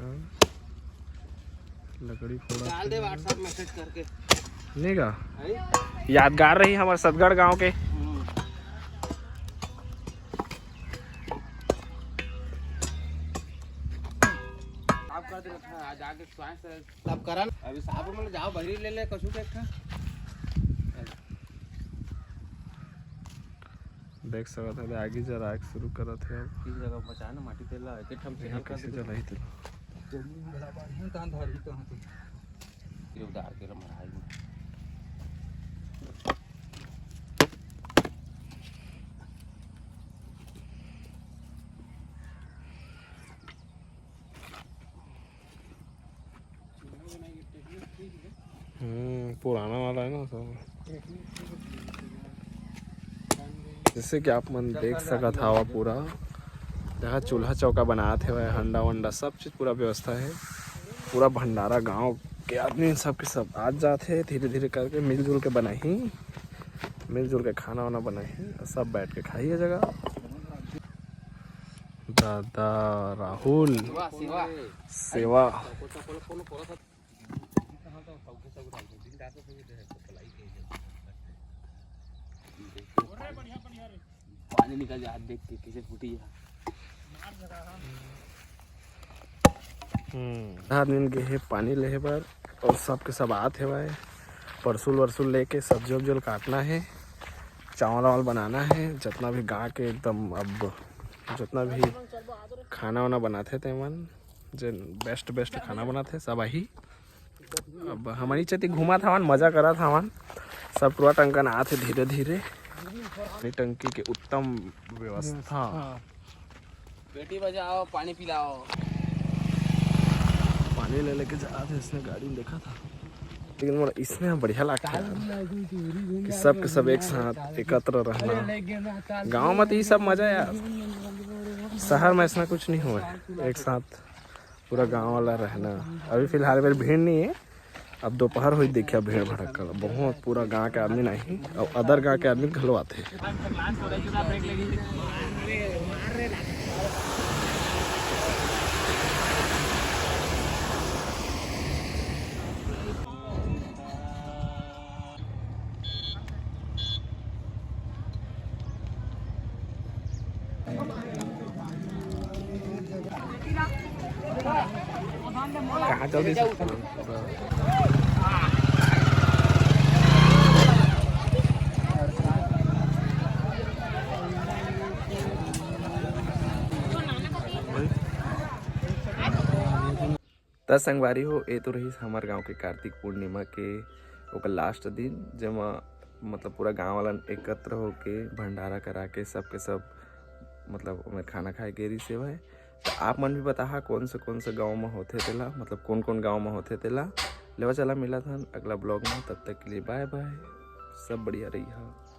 हाँ। लकड़ी फोड़ा डाल दे व्हाट्सएप मैसेज करके नहीं का यादगार रही हमारे सतगढ़ गांव के। आप कर दे आज आके सब करा अभी साहब में जाओ बहरी ले ले कछु के था देख सकते थे आगे जरा शुरू करत है। अब किस जगह बचा ना माटी तेला एक ठम से यहाँ कैसे जला ही थे ये उधार के मराई पुराना वाला है ना सब। जैसे कि आप मन देख सकत हवा पूरा यहाँ चूल्हा चौका बनाते हुए हंडा वंडा सब चीज़ पूरा व्यवस्था है। पूरा भंडारा गांव के आदमी सब के सब आज जाते धीरे धीरे करके मिलजुल के बनाही मिलजुल के खाना वाना बनाही सब बैठ के खाइए जगह। दादा राहुल सेवा पानी निकल जा देख के कैसे फूटी है। आदमी के है पानी ले पर और सब के सब आते है परसूल वरसूल लेके सब्जी वब्जी काटना है चावल वावल बनाना है जितना भी गाँव के एकदम अब जितना भी खाना वाना बनाते थे मन जो बेस्ट खाना बनाते सब आई। अब हमारी चती घुमा था मजा करा था सब पूरा टंकन आते धीरे धीरे टंकी के उत्तम व्यवस्था। बेटी बजाओ पानी पिलाओ पानी ले लेके जा थे इसने गाड़ी में देखा था लेकिन मोर इसमें बढ़िया लगता है कि सब के सब एक साथ एकत्र रहना। गांव में तो ये सब मजा यार शहर में ऐसा कुछ नहीं हुआ एक साथ पूरा गांव वाला रहना। अभी फिलहाल मेरी भीड़ नहीं है अब दोपहर हुई देखिए भीड़ भड़क बहुत पूरा गांव के आदमी नहीं और अदर गांव के आदमी घलो आते। कहाँ जल्दी दस संगवारी हो ये तो रही हमारे गांव के कार्तिक पूर्णिमा के ओकर लास्ट दिन जमा मतलब पूरा गांव वाला एकत्र होके भंडारा करा के सब के सब मतलब उमें खाना खाए के सेवा है। तो आप मन भी बता कौन से गांव में होते तेला मतलब कौन कौन गांव में होते तेला लेवा चला मिला था अगला ब्लॉग में। तब तक के लिए बाय बाय सब बढ़िया रही है।